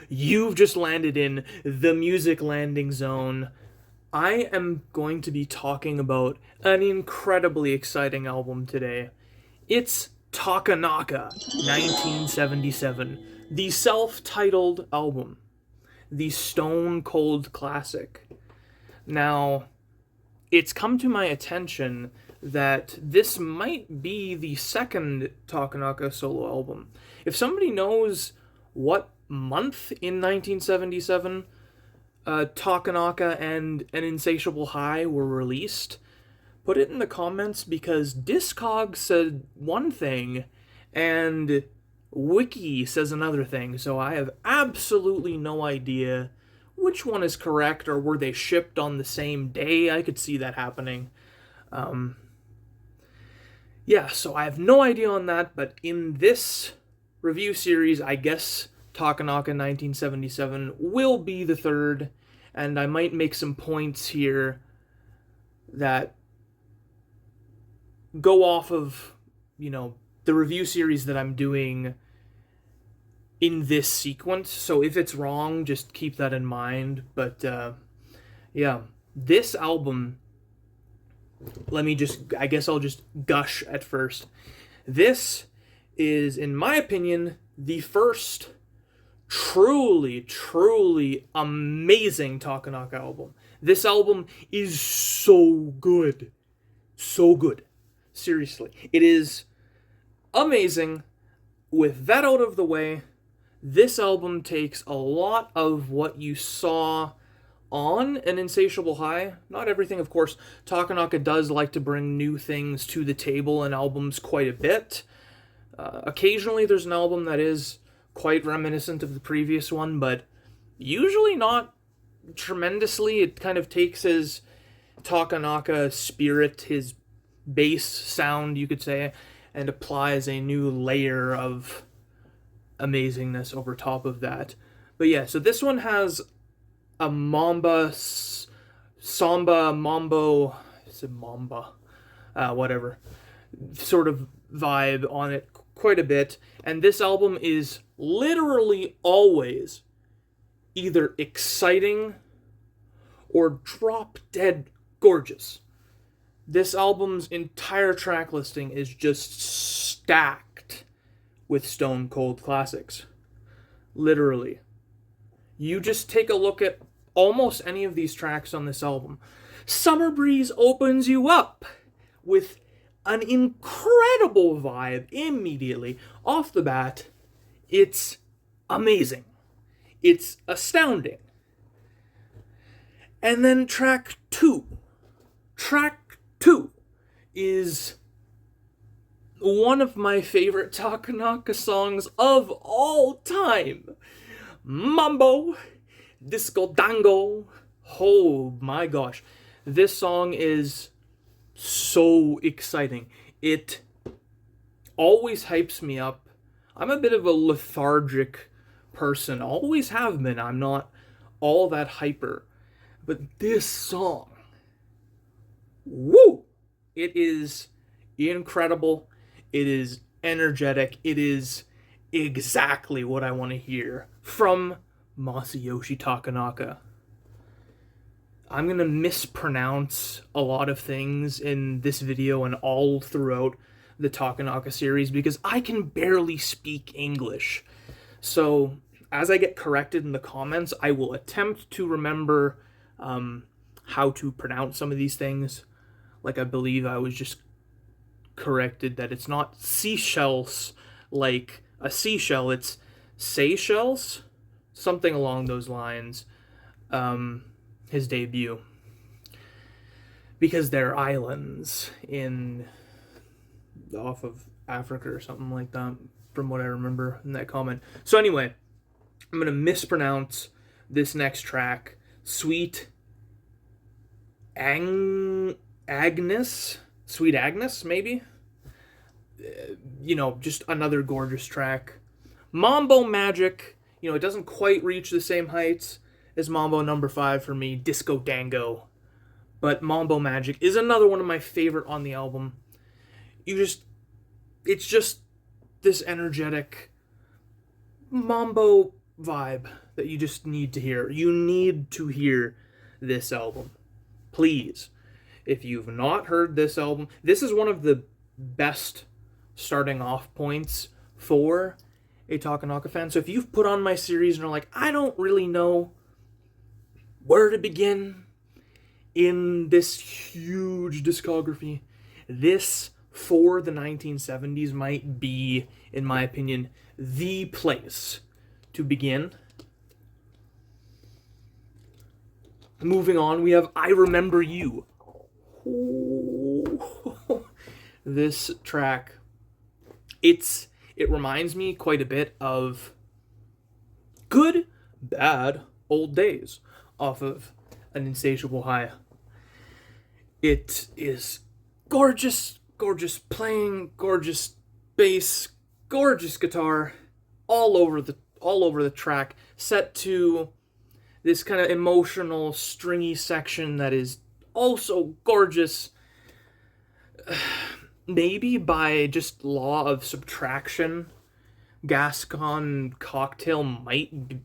You've just landed in the music landing zone. I am going to be talking about an incredibly exciting album today. It's Takanaka, 1977, the self-titled album, the stone cold classic. Now, it's come to my attention that this might be the second Takanaka solo album. If somebody knows what month in 1977 Takanaka and An Insatiable High were released, put it in the comments because Discogs said one thing and Wiki says another thing, so I have absolutely no idea which one is correct, or were they shipped on the same day? I could see that happening. Yeah, so I have no idea on that, but in this review series, I guess Takanaka 1977 will be the third, and I might make some points here that go off of, the review series that I'm doing in this sequence. So if it's wrong, just keep that in mind. But yeah, this album, I guess I'll just gush at first. This is, in my opinion, the first truly, truly amazing Takanaka album. This album is so good. So good. Seriously. It is amazing. With that out of the way, this album takes a lot of what you saw on An Insatiable High. Not everything, of course. Takanaka does like to bring new things to the table in albums quite a bit. Occasionally there's an album that is quite reminiscent of the previous one, but usually not tremendously. It kind of takes his Takanaka spirit, his bass sound, you could say, and applies a new layer of amazingness over top of that. But yeah, so this one has a samba, mambo, is it mamba? Whatever, sort of vibe on it quite a bit. And this album is literally always either exciting or drop dead gorgeous. This album's entire track listing is just stacked with stone cold classics. Literally. You just take a look at almost any of these tracks on this album. Summer Breeze opens you up with an incredible vibe immediately. Off the bat, it's amazing. It's astounding. And then track 2. Track 2 is one of my favorite Takanaka songs of all time. Mambo, Disco Dango. Oh my gosh. This song is so exciting. It always hypes me up. I'm a bit of a lethargic person. Always have been. I'm not all that hyper. But this song, woo! It is incredible. It is energetic. It is exactly what I want to hear from Masayoshi Takanaka. I'm going to mispronounce a lot of things in this video and all throughout the Takanaka series because I can barely speak English. So as I get corrected in the comments, I will attempt to remember how to pronounce some of these things. Like I believe I was just corrected that it's not seashells like a seashell, it's Seychelles, something along those lines. His debut, because they're islands off of Africa or something like that, from what I remember in that comment. So anyway, I'm gonna mispronounce this next track. Sweet Agnes, maybe. Just another gorgeous track. Mambo Magic, it doesn't quite reach the same heights as Mambo number 5 for me, Disco Dango. But Mambo Magic is another one of my favorite on the album. It's just this energetic mambo vibe that you just need to hear. You need to hear this album. Please. If you've not heard this album, this is one of the best starting off points for a Takanaka fan. So if you've put on my series and are like, I don't really know where to begin in this huge discography, this for the 1970s might be, in my opinion, the place to begin. Moving on, we have I Remember You. This track, it reminds me quite a bit of Good, Bad, Old Days off of An Insatiable High. It is gorgeous, gorgeous playing, gorgeous bass, gorgeous guitar, all over the track, set to this kind of emotional, stringy section that is also gorgeous. Maybe by just law of subtraction, Gascon Cocktail might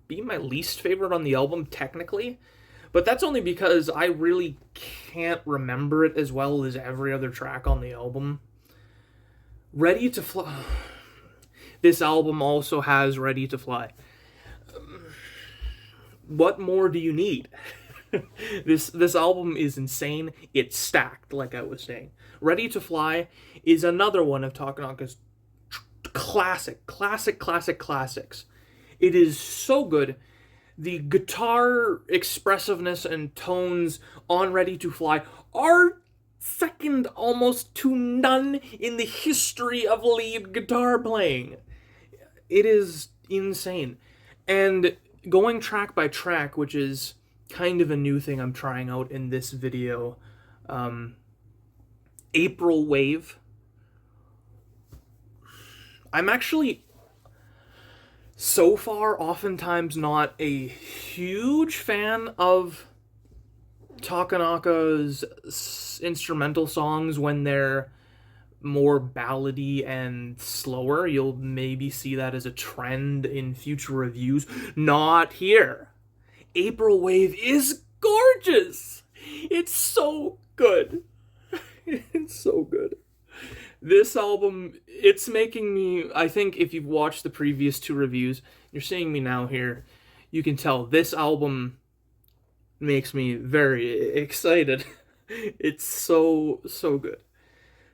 be my least favorite on the album, technically. But that's only because I really can't remember it as well as every other track on the album. Ready to Fly. This album also has Ready to Fly. What more do you need? This album is insane. It's stacked, like I was saying. Ready to Fly is another one of Takanaka's classics. It is so good. The guitar expressiveness and tones on Ready to Fly are second almost to none in the history of lead guitar playing. It is insane. And going track by track, which is kind of a new thing I'm trying out in this video, April Wave. I'm actually so far oftentimes not a huge fan of Takanaka's instrumental songs when they're more ballady and slower. You'll maybe see that as a trend in future reviews. Not here. April Wave is gorgeous. It's so good. It's so good. This album, it's making me, I think if you've watched the previous two reviews, you're seeing me now here, you can tell this album makes me very excited. It's so good.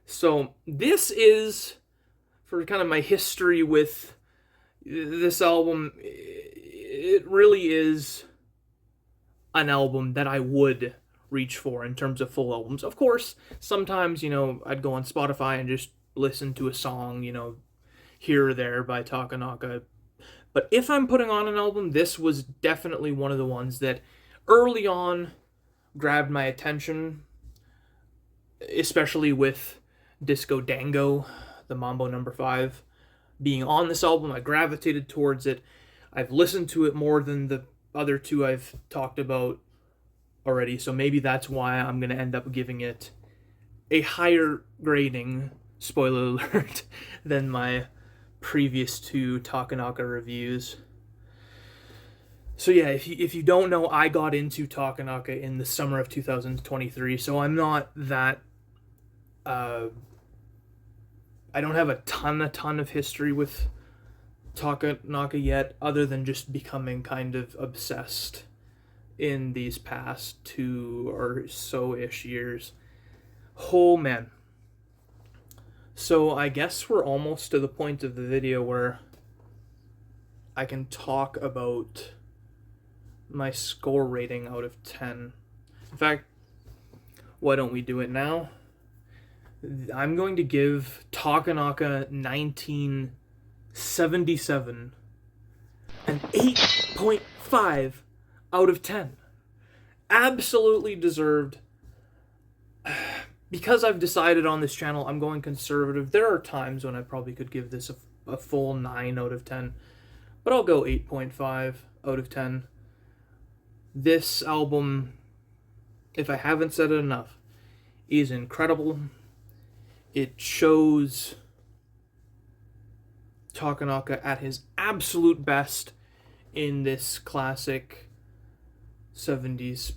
So this is, for kind of my history with this album, it really is an album that I would reach for in terms of full albums. Of course, sometimes, I'd go on Spotify and just listen to a song, here or there by Takanaka. But if I'm putting on an album, this was definitely one of the ones that early on grabbed my attention, especially with Disco Dango, the Mambo No. 5, being on this album. I gravitated towards it. I've listened to it more than the other two I've talked about already, so maybe that's why I'm going to end up giving it a higher grading, spoiler alert, than my previous two Takanaka reviews. So yeah, if you don't know, I got into Takanaka in the summer of 2023, so I'm not that... I don't have a ton of history with Takanaka yet, other than just becoming kind of obsessed in these past 2 or so-ish years. Oh, man. So I guess we're almost to the point of the video where I can talk about my score rating out of 10. In fact, why don't we do it now? I'm going to give Takanaka 1977 an 8.5 out of 10. Absolutely deserved. Because I've decided on this channel I'm going conservative, there are times when I probably could give this a full 9 out of 10. But I'll go 8.5 out of 10. This album, if I haven't said it enough, is incredible. It shows Takanaka at his absolute best in this classic 70s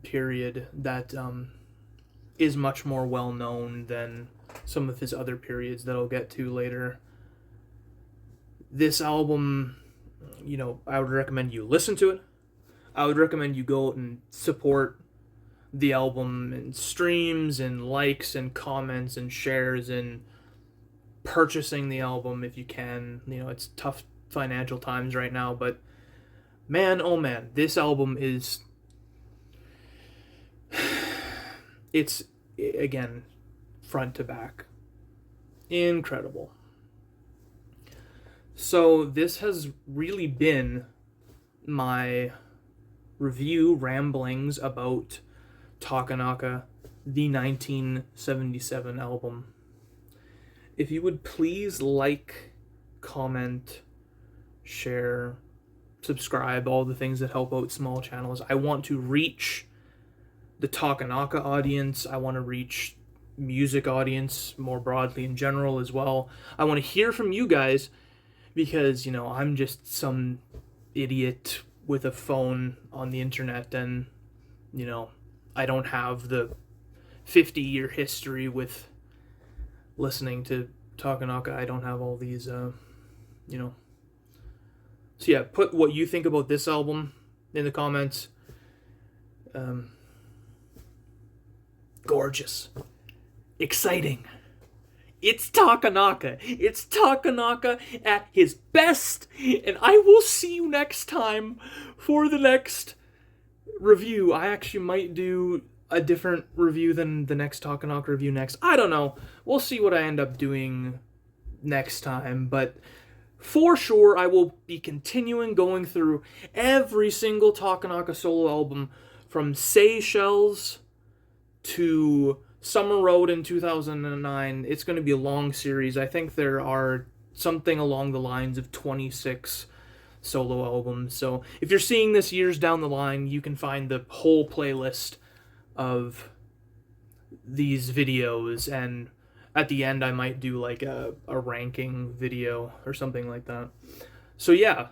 period that is much more well known than some of his other periods that I'll get to later. This album, I would recommend you listen to it. I would recommend you go out and support the album in streams and likes and comments and shares and purchasing the album if you can. It's tough financial times right now, but man, oh man, this album is... it's, again, front to back. Incredible. So this has really been my review ramblings about Takanaka, the 1977 album. If you would please like, comment, share, subscribe, all the things that help out small channels. I want to reach the Takanaka audience. I want to reach music audience more broadly in general as well. I want to hear from you guys because, I'm just some idiot with a phone on the internet and, I don't have the 50-year history with listening to Takanaka. I don't have all these, So yeah, put what you think about this album in the comments. Gorgeous. Exciting. It's Takanaka. It's Takanaka at his best. And I will see you next time for the next review. I actually might do a different review than the next Takanaka review next. I don't know. We'll see what I end up doing next time. But for sure, I will be continuing going through every single Takanaka solo album from Seychelles to Summer Road in 2009. It's going to be a long series. I think there are something along the lines of 26 solo albums. So if you're seeing this years down the line, you can find the whole playlist of these videos, and at the end I might do like a ranking video or something like that. So yeah,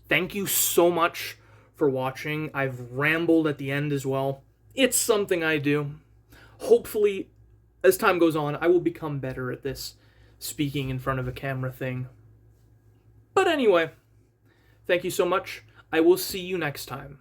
thank you so much for watching. I've rambled at the end as well. It's something I do. Hopefully, as time goes on, I will become better at this speaking in front of a camera thing. But anyway, thank you so much. I will see you next time.